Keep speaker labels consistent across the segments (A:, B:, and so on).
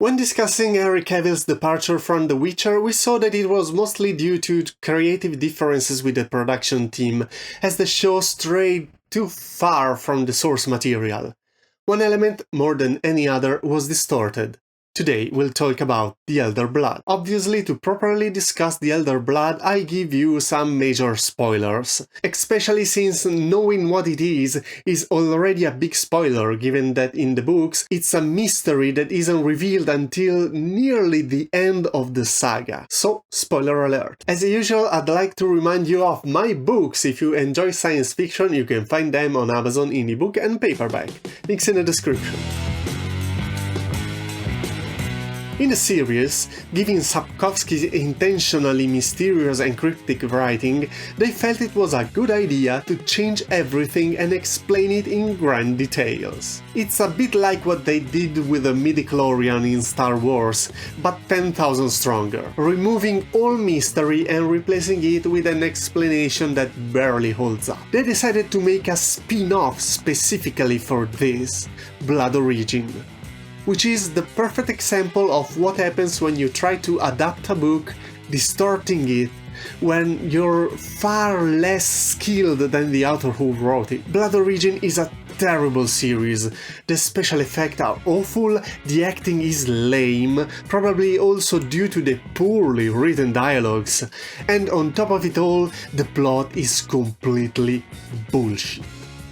A: When discussing Henry Cavill's departure from The Witcher, we saw that it was mostly due to creative differences with the production team, as the show strayed too far from the source material. One element, more than any other, was distorted. Today we'll talk about the Elder Blood. Obviously, to properly discuss the Elder Blood, I give you some major spoilers, especially since knowing what it is already a big spoiler, given that in the books it's a mystery that isn't revealed until nearly the end of the saga. So, spoiler alert. As usual, I'd like to remind you of my books. If you enjoy science fiction, you can find them on Amazon in ebook and paperback. Links in the description. In the series, given Sapkowski's intentionally mysterious and cryptic writing, they felt it was a good idea to change everything and explain it in grand details. It's a bit like what they did with the midichlorian in Star Wars, but 10,000 stronger, removing all mystery and replacing it with an explanation that barely holds up. They decided to make a spin-off specifically for this, Blood Origin, which is the perfect example of what happens when you try to adapt a book, distorting it, when you're far less skilled than the author who wrote it. Blood Origin is a terrible series. The special effects are awful, the acting is lame, probably also due to the poorly written dialogues, and on top of it all, the plot is completely bullshit.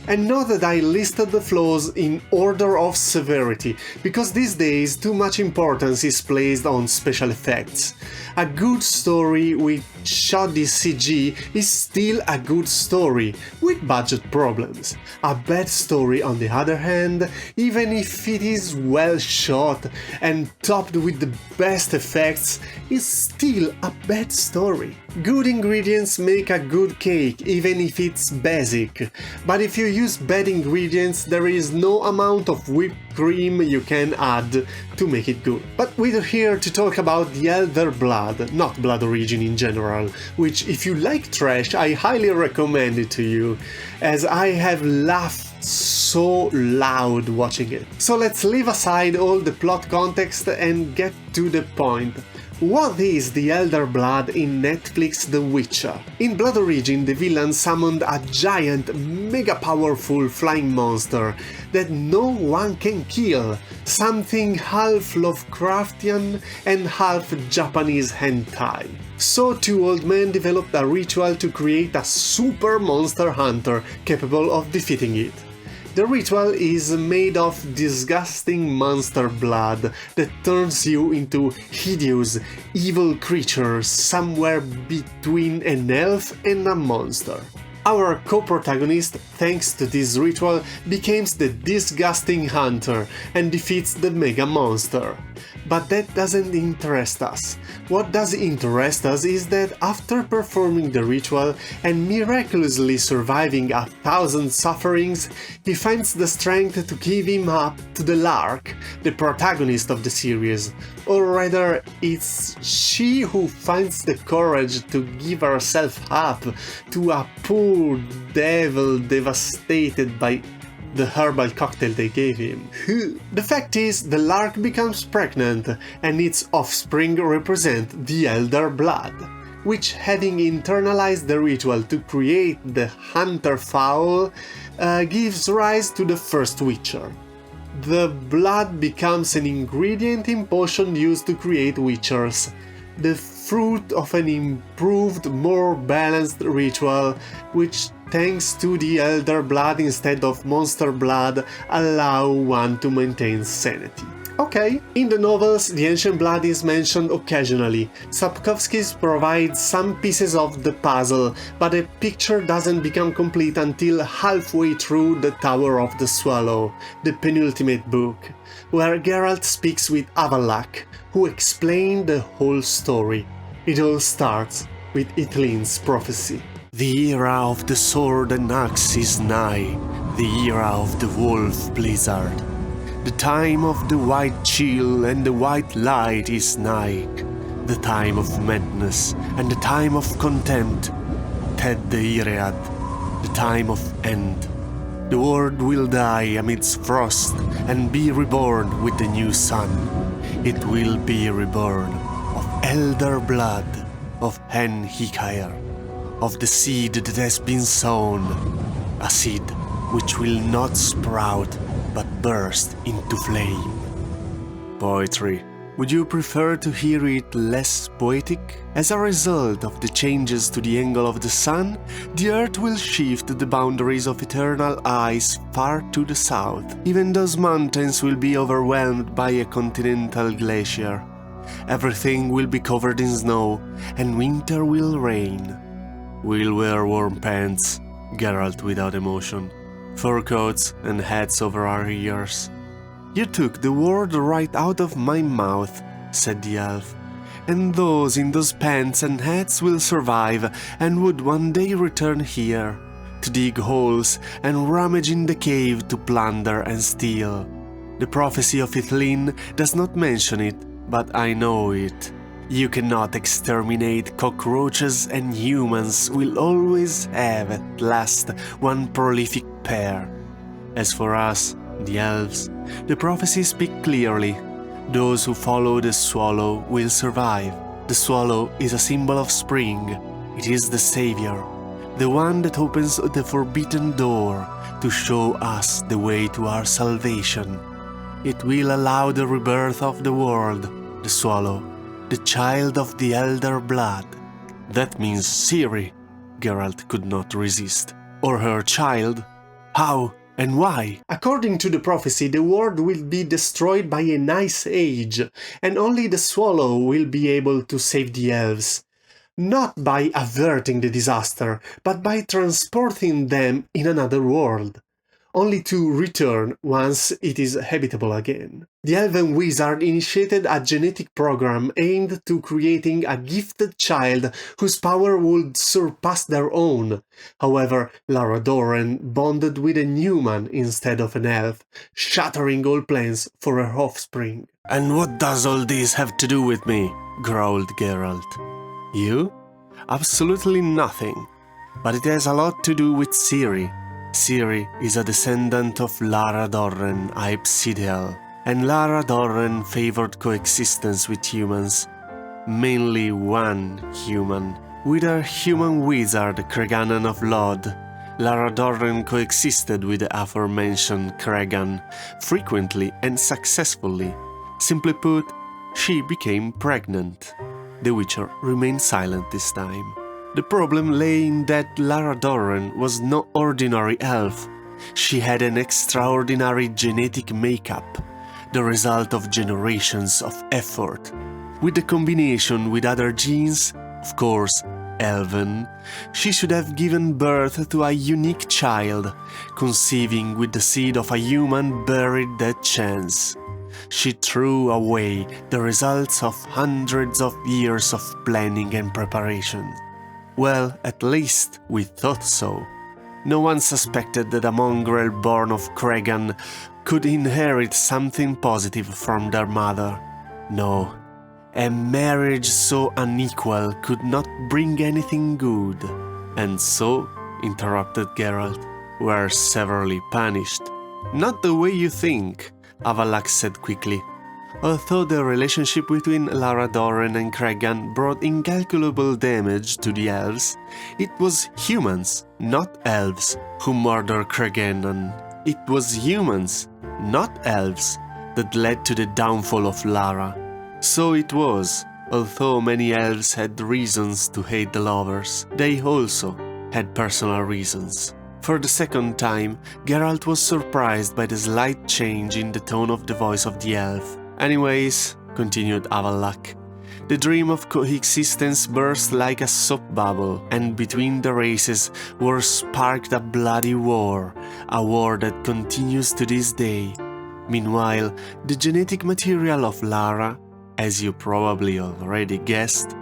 A: And note that I listed the flaws in order of severity, because these days too much importance is placed on special effects. A good story with shoddy CG is still a good story, with budget problems. A bad story, on the other hand, even if it is well shot and topped with the best effects, is still a bad story. Good ingredients make a good cake, even if it's basic, but if you use bad ingredients, there is no amount of whipped cream you can add to make it good. But we're here to talk about the Elder Blood, not Blood Origin in general, which, if you like trash, I highly recommend it to you, as I have laughed so loud watching it. So let's leave aside all the plot context and get to the point. What is the Elder Blood in Netflix The Witcher? In Blood Origin, the villain summoned a giant, mega-powerful flying monster that no one can kill, something half Lovecraftian and half Japanese hentai. So two old men developed a ritual to create a super monster hunter capable of defeating it. The ritual is made of disgusting monster blood that turns you into hideous, evil creatures somewhere between an elf and a monster. Our co-protagonist, thanks to this ritual, becomes the disgusting hunter and defeats the mega monster. But that doesn't interest us. What does interest us is that after performing the ritual and miraculously surviving 1,000 sufferings, he finds the strength to give him up to the Lark, the protagonist of the series. Or rather, it's she who finds the courage to give herself up to a poor devil devastated by the herbal cocktail they gave him. The fact is, the Lark becomes pregnant, and its offspring represent the Elder Blood, which, having internalized the ritual to create the hunter fowl, gives rise to the first Witcher. The blood becomes an ingredient in potion used to create Witchers, the fruit of an improved, more balanced ritual, which, thanks to the Elder Blood instead of monster blood, allow one to maintain sanity. Okay, in the novels, the ancient blood is mentioned occasionally. Sapkowski provides some pieces of the puzzle, but the picture doesn't become complete until halfway through the Tower of the Swallow, the penultimate book, where Geralt speaks with Avallac'h, who explain the whole story. It all starts with Ithlinne's prophecy. The era of the sword and axe is nigh, the era of the wolf blizzard. The time of the white chill and the white light is nigh, the time of madness and the time of contempt, Ted the Iriad, the time of end. The world will die amidst frost and be reborn with the new sun. It will be reborn of elder blood, of Henry Cavill, of the seed that has been sown, a seed which will not sprout but burst into flame. Poetry. Would you prefer to hear it less poetic? As a result of the changes to the angle of the sun, the Earth will shift the boundaries of eternal ice far to the south. Even those mountains will be overwhelmed by a continental glacier. Everything will be covered in snow, and winter will reign. We'll wear warm pants, Geralt without emotion, fur coats and hats over our ears. "You took the word right out of my mouth," said the elf. "And those in those pants and hats will survive and would one day return here, to dig holes and rummage in the cave to plunder and steal. The prophecy of Ithlin does not mention it, but I know it. You cannot exterminate cockroaches, and humans will always have at last one prolific pair. As for us, the elves, the prophecies speak clearly. Those who follow the swallow will survive. The swallow is a symbol of spring. It is the savior, the one that opens the forbidden door to show us the way to our salvation. It will allow the rebirth of the world, the swallow, the child of the elder blood." "That means Serie," Geralt could not resist. "Or her child? How? And why?" "According to the prophecy, the world will be destroyed by an ice age, and only the swallow will be able to save the elves. Not by averting the disaster, but by transporting them in another world, only to return once it is habitable again. The elven wizard initiated a genetic program aimed to creating a gifted child whose power would surpass their own. However, Lara Dorren bonded with a human instead of an elf, shattering all plans for her offspring." "And what does all this have to do with me?" growled Geralt. "You? Absolutely nothing. But it has a lot to do with Serie. Serie is a descendant of Lara Dorren Ipsidiel, and Lara Dorren favored coexistence with humans, mainly one human. With her human wizard Creganan of Lod, Lara Dorren coexisted with the aforementioned Cregan, frequently and successfully. Simply put, she became pregnant. The Witcher remained silent this time. The problem lay in that Lara Dorren was no ordinary elf. She had an extraordinary genetic makeup, the result of generations of effort. With the combination with other genes, of course, elven, she should have given birth to a unique child, conceiving with the seed of a human buried that chance. She threw away the results of hundreds of years of planning and preparation. Well, at least we thought so. No one suspected that a mongrel born of Cregan could inherit something positive from their mother. No, a marriage so unequal could not bring anything good. And so, interrupted Geralt, were severely punished. Not the way you think, Avallac'h said quickly. Although the relationship between Lara Dorren and Cregan brought incalculable damage to the elves, it was humans, not elves, who murdered Cregan. It was humans, not elves, that led to the downfall of Lara. So it was, although many elves had reasons to hate the lovers, they also had personal reasons. For the second time, Geralt was surprised by the slight change in the tone of the voice of the elf. "Anyways," continued Avallac'h, "the dream of coexistence burst like a soap bubble, and between the races was sparked a bloody war, a war that continues to this day. Meanwhile, the genetic material of Lara, as you probably already guessed,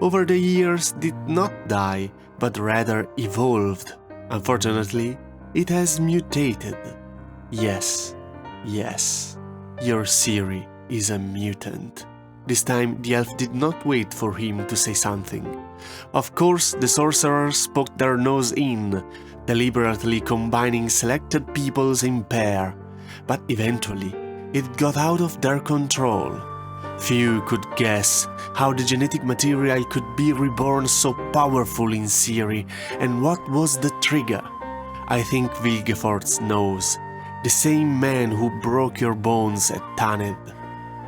A: over the years did not die, but rather evolved. Unfortunately, it has mutated. Yes, your Serie is a mutant." This time the elf did not wait for him to say something. Of course, the sorcerers poked their nose in, deliberately combining selected peoples in pair, but eventually it got out of their control. Few could guess how the genetic material could be reborn so powerful in Serie, and what was the trigger. I think Vilgefortz knows, the same man who broke your bones at Taned.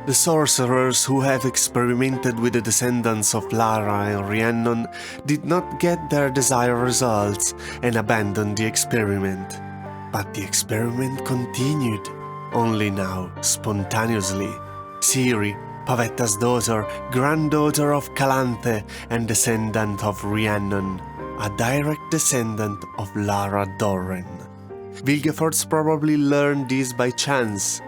A: The sorcerers who have experimented with the descendants of Lara and Rhiannon did not get their desired results and abandoned the experiment. But the experiment continued, only now spontaneously. Serie, Pavetta's daughter, granddaughter of Calanthe and descendant of Rhiannon, a direct descendant of Lara Dorren. Vilgefortz probably learned this by chance.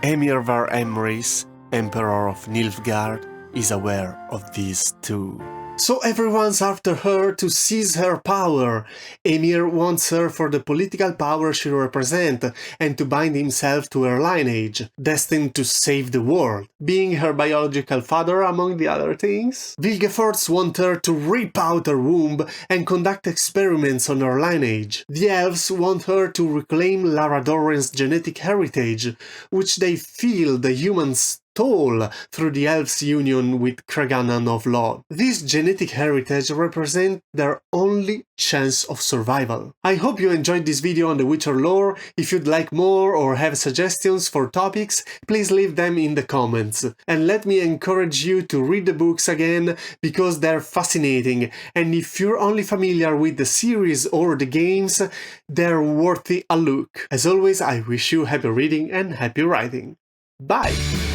A: Emir var Emrys, Emperor of Nilfgaard, is aware of these too. So everyone's after her to seize her power. Emir wants her for the political power she represents and to bind himself to her lineage, destined to save the world, being her biological father among the other things. Vilgefortz wants her to rip out her womb and conduct experiments on her lineage. The elves want her to reclaim Lara Dorren's genetic heritage, which they feel the humans stole through the elves' union with Cregannan of Law. This genetic heritage represents their only chance of survival. I hope you enjoyed this video on the Witcher lore. If you'd like more or have suggestions for topics, please leave them in the comments. And let me encourage you to read the books again, because they're fascinating, and if you're only familiar with the series or the games, they're worthy a look. As always, I wish you happy reading and happy writing. Bye!